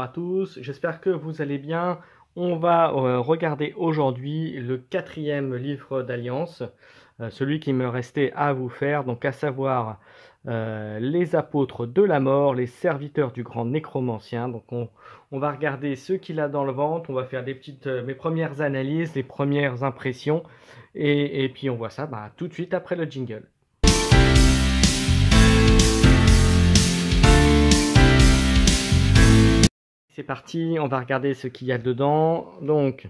à tous, j'espère que vous allez bien. On va regarder aujourd'hui le 4e livre d'Alliance, celui qui me restait à vous faire, donc à savoir les apôtres de la mort, les serviteurs du grand nécromancien. Donc on va regarder ce qu'il a dans le ventre, on va faire des petites, mes premières analyses, les premières impressions, et puis on voit ça tout de suite après le jingle. C'est parti, on va regarder ce qu'il y a dedans. Donc,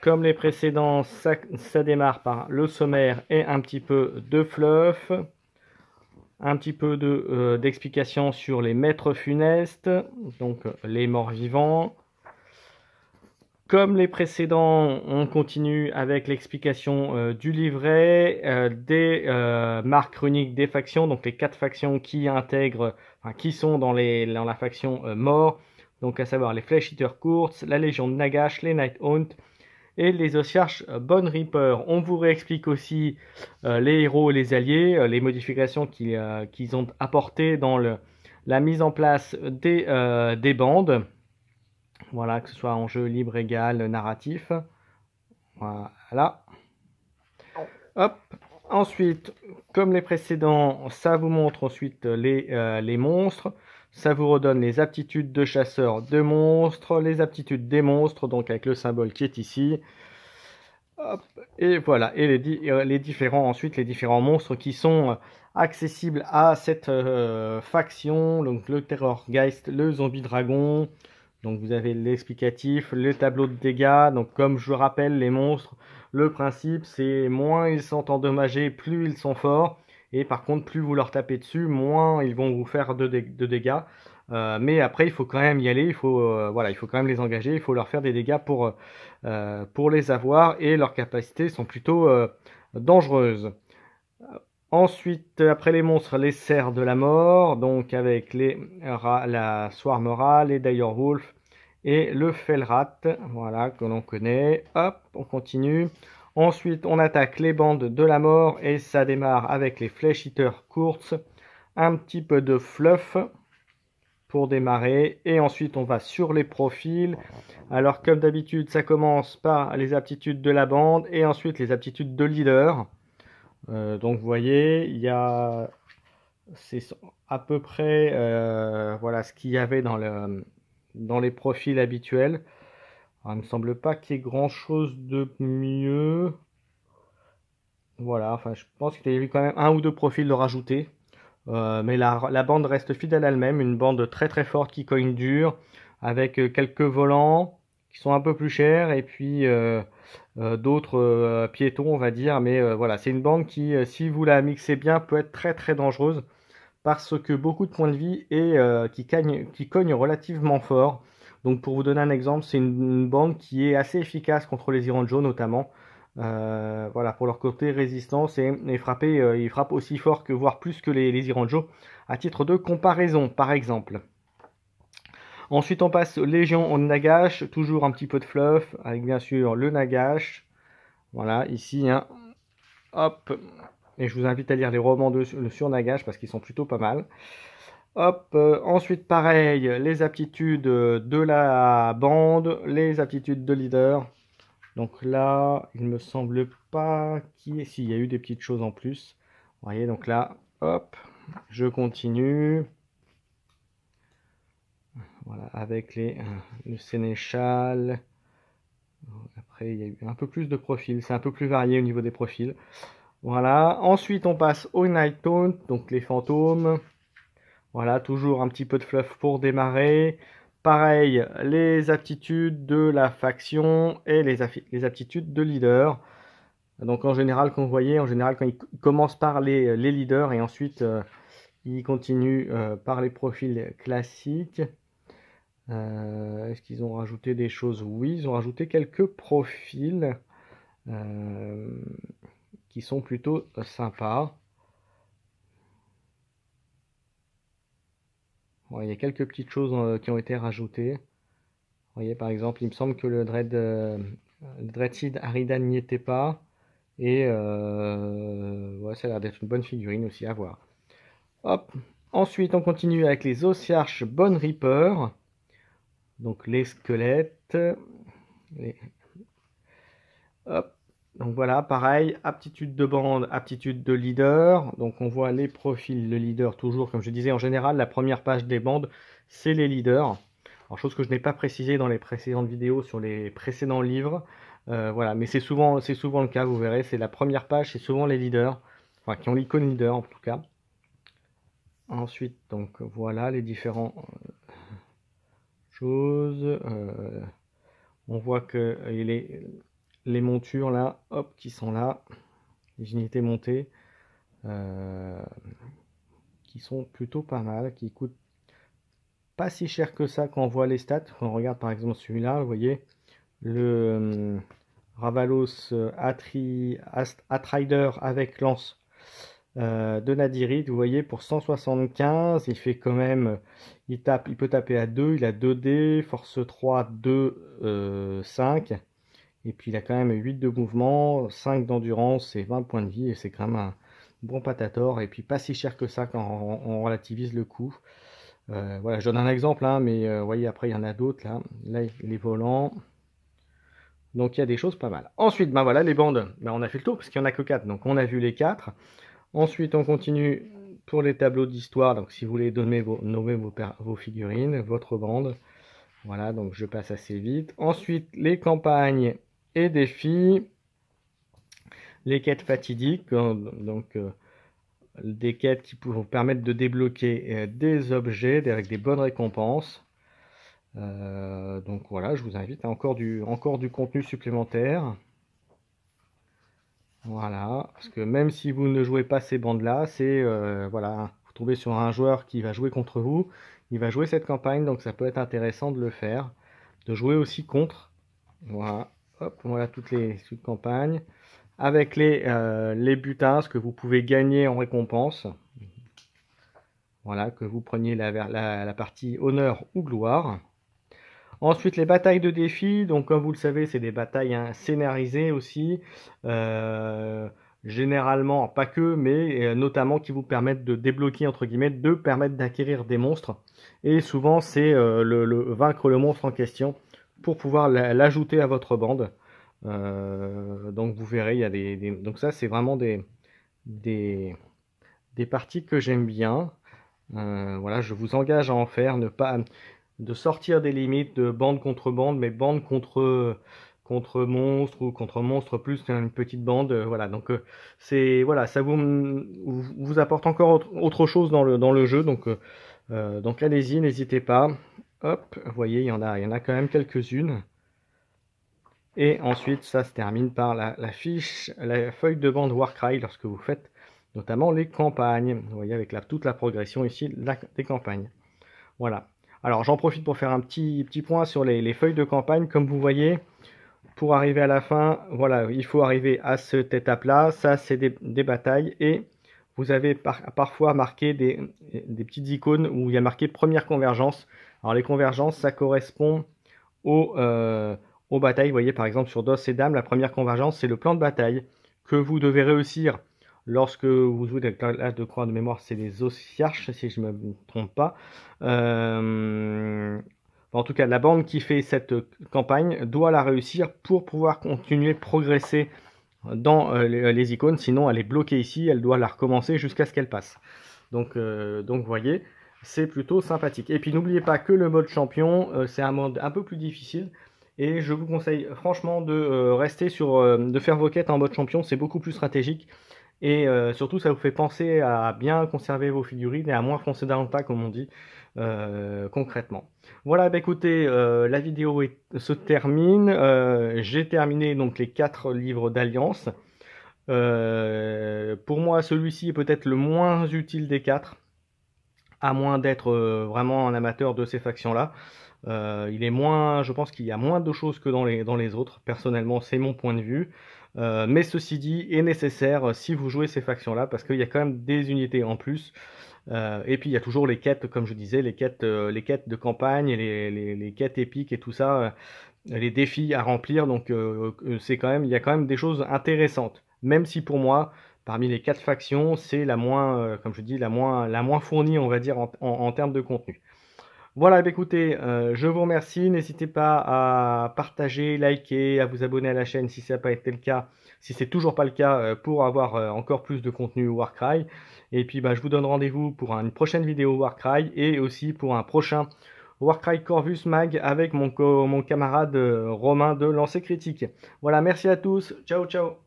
comme les précédents, ça démarre par le sommaire et un petit peu de fluff. Un petit peu d'explication sur les maîtres funestes, donc les morts vivants. Comme les précédents, on continue avec l'explication du livret, des marques runiques des factions, donc les 4 factions qui intègrent, qui sont dans la faction mort. Donc à savoir les Flesh Eater Courts, la Légion de Nagash, les Night Hunt et les Ossiarches Bone Reaper. On vous réexplique aussi les héros et les alliés, les modifications qu'ils ont apportées dans la mise en place des bandes. Voilà, que ce soit en jeu libre, égal, narratif. Voilà. Hop. Ensuite, comme les précédents, ça vous montre ensuite les monstres. Ça vous redonne les aptitudes de chasseur de monstres, les aptitudes des monstres, donc avec le symbole qui est ici. Hop, et voilà, et les différents monstres qui sont accessibles à cette faction, donc le Terrorgeist, le Zombie Dragon. Donc vous avez l'explicatif, le tableau de dégâts. Donc comme je vous rappelle, les monstres, le principe c'est moins ils sont endommagés, plus ils sont forts. Et par contre, plus vous leur tapez dessus, moins ils vont vous faire de dégâts. Mais après, il faut quand même y aller, il faut quand même les engager, il faut leur faire des dégâts pour les avoir. Et leurs capacités sont plutôt dangereuses. Ensuite, après les monstres, les cerfs de la mort, donc avec la Swarmera, les Direwolf et le Felrat, voilà, que l'on connaît. Hop, on continue. Ensuite, on attaque les bandes de la mort et ça démarre avec les Flesh Eater Courts. Un petit peu de fluff pour démarrer. Et ensuite, on va sur les profils. Alors, comme d'habitude, ça commence par les aptitudes de la bande et ensuite les aptitudes de leader. Donc, vous voyez, c'est à peu près voilà ce qu'il y avait dans les profils habituels. Alors, il ne me semble pas qu'il y ait grand chose de mieux. Voilà, enfin je pense qu'il y a eu quand même 1 ou 2 profils de rajouter. Mais la bande reste fidèle à elle-même, une bande très très forte qui cogne dur, avec quelques volants qui sont un peu plus chers, et puis d'autres piétons on va dire. Mais voilà, c'est une bande qui, si vous la mixez bien, peut être très très dangereuse, parce que beaucoup de points de vie et qui cogne relativement fort. Donc pour vous donner un exemple, c'est une bande qui est assez efficace contre les Iranjo notamment. Voilà, pour leur côté résistance et ils frappent aussi fort que voire plus que les Iranjo, à titre de comparaison par exemple. Ensuite on passe Légion au Nagash, toujours un petit peu de fluff avec bien sûr le Nagash. Voilà, ici hein. Hop, et je vous invite à lire les romans sur Nagash parce qu'ils sont plutôt pas mal. Hop, ensuite pareil, les aptitudes de la bande, les aptitudes de leader. Donc là, il me semble pas s'il y a eu des petites choses en plus. Vous voyez, donc là, hop, je continue. Voilà, avec le sénéchal. Après, il y a eu un peu plus de profils. C'est un peu plus varié au niveau des profils. Voilà. Ensuite, on passe au Night Hunt, donc les fantômes. Voilà, toujours un petit peu de fluff pour démarrer. Pareil, les aptitudes de la faction et les aptitudes de leader. Donc en général, quand vous voyez, quand ils commencent par les leaders et ensuite ils continuent par les profils classiques. Est-ce qu'ils ont rajouté des choses? Oui, ils ont rajouté quelques profils qui sont plutôt sympas. Bon, il y a quelques petites choses qui ont été rajoutées. Vous voyez, par exemple, il me semble que le Dreadseed Aridan n'y était pas. Et ouais, ça a l'air d'être une bonne figurine aussi à voir. Hop. Ensuite, on continue avec les Ossiarches Bone Reaper. Donc les squelettes. Hop. Donc voilà, pareil, aptitude de bande, aptitude de leader. Donc on voit les profils de leader toujours, comme je disais, en général, la première page des bandes, c'est les leaders. Alors chose que je n'ai pas précisé dans les précédentes vidéos sur les précédents livres. Voilà, mais c'est souvent le cas, vous verrez, c'est la première page, c'est souvent les leaders, enfin qui ont l'icône leader en tout cas. Ensuite, donc voilà les différentes choses. On voit que les montures là, hop, qui sont là, les unités montées, qui sont plutôt pas mal, qui coûtent pas si cher que ça quand on voit les stats. Quand on regarde par exemple celui-là, vous voyez, le Ravalos Atrider avec lance de Nadirite, vous voyez, pour 175, il fait quand même, il peut taper à 2, il a 2D, force 3, 2, 5, et puis il a quand même 8 de mouvement, 5 d'endurance et 20 points de vie, et c'est quand même un bon patator, et puis pas si cher que ça quand on relativise le coût. Voilà, je donne un exemple, hein, mais vous voyez, après il y en a d'autres, là les volants. Donc il y a des choses pas mal. Ensuite, ben voilà, les bandes, ben, on a fait le tour, parce qu'il n'y en a que 4, donc on a vu les 4. Ensuite, on continue pour les tableaux d'histoire. Donc, si vous voulez nommer vos figurines, votre bande. Voilà, donc je passe assez vite. Ensuite, les campagnes et défis. Les quêtes fatidiques. Donc, des quêtes qui vous permettre de débloquer des objets avec des bonnes récompenses. Donc voilà, je vous invite à encore du contenu supplémentaire. Voilà, parce que même si vous ne jouez pas ces bandes-là, c'est voilà, vous tombez sur un joueur qui va jouer contre vous, il va jouer cette campagne, donc ça peut être intéressant de le faire, de jouer aussi contre. Voilà, hop, voilà toutes les campagnes, avec les butins, ce que vous pouvez gagner en récompense. Voilà, que vous preniez la partie honneur ou gloire. Ensuite, les batailles de défis, donc comme vous le savez, c'est des batailles scénarisées aussi, généralement, pas que, mais notamment qui vous permettent de débloquer, entre guillemets, de permettre d'acquérir des monstres. Et souvent, c'est vaincre le monstre en question pour pouvoir l'ajouter à votre bande. Donc vous verrez, il y a donc ça, c'est vraiment des parties que j'aime bien. Voilà, je vous engage à en faire, ne pas de sortir des limites de bande contre bande, mais bande contre monstre ou contre monstre plus une petite bande. Voilà, donc c'est voilà, ça vous apporte encore autre chose dans le jeu. Donc allez-y, n'hésitez pas. Hop, vous voyez, il y en a quand même quelques-unes. Et ensuite, ça se termine par la feuille de bande Warcry lorsque vous faites notamment les campagnes. Vous voyez, avec toute la progression ici des campagnes. Voilà. Alors j'en profite pour faire un petit point sur les feuilles de campagne. Comme vous voyez, pour arriver à la fin, voilà, il faut arriver à cette étape-là. Ça, c'est des batailles. Et vous avez parfois marqué des petites icônes où il y a marqué première convergence. Alors les convergences, ça correspond aux batailles. Vous voyez, par exemple, sur Dos et Dames, la première convergence, c'est le plan de bataille que vous devez réussir lorsque vous jouez avec la de croix de mémoire, c'est les Ossiarches, si je ne me trompe pas. En tout cas, la bande qui fait cette campagne doit la réussir pour pouvoir continuer progresser dans les icônes. Sinon, elle est bloquée ici, elle doit la recommencer jusqu'à ce qu'elle passe. Donc vous voyez, c'est plutôt sympathique. Et puis, n'oubliez pas que le mode champion, c'est un mode un peu plus difficile. Et je vous conseille franchement de rester de faire vos quêtes en mode champion, c'est beaucoup plus stratégique. Et surtout, ça vous fait penser à bien conserver vos figurines et à moins foncer dans le tas, comme on dit concrètement. Voilà, bah, écoutez, la vidéo se termine. J'ai terminé donc les 4 livres d'Alliance. Pour moi, celui-ci est peut-être le moins utile des 4, à moins d'être vraiment un amateur de ces factions-là. Je pense qu'il y a moins de choses que dans les autres. Personnellement, c'est mon point de vue. Mais ceci dit, est nécessaire si vous jouez ces factions-là, parce qu'il y a quand même des unités en plus. Et puis il y a toujours les quêtes, comme je disais, les quêtes de campagne, les quêtes épiques et tout ça, les défis à remplir. Donc il y a quand même des choses intéressantes. Même si pour moi, parmi les 4 factions, c'est la moins, comme je dis, la moins fournie, on va dire, en termes de contenu. Voilà, bah, écoutez, je vous remercie. N'hésitez pas à partager, liker, à vous abonner à la chaîne si ça n'a pas été le cas, si c'est toujours pas le cas, pour avoir encore plus de contenu Warcry. Et puis bah, je vous donne rendez-vous pour une prochaine vidéo Warcry et aussi pour un prochain Warcry Corvus Mag avec mon camarade Romain de Lancer Critique. Voilà, merci à tous. Ciao, ciao.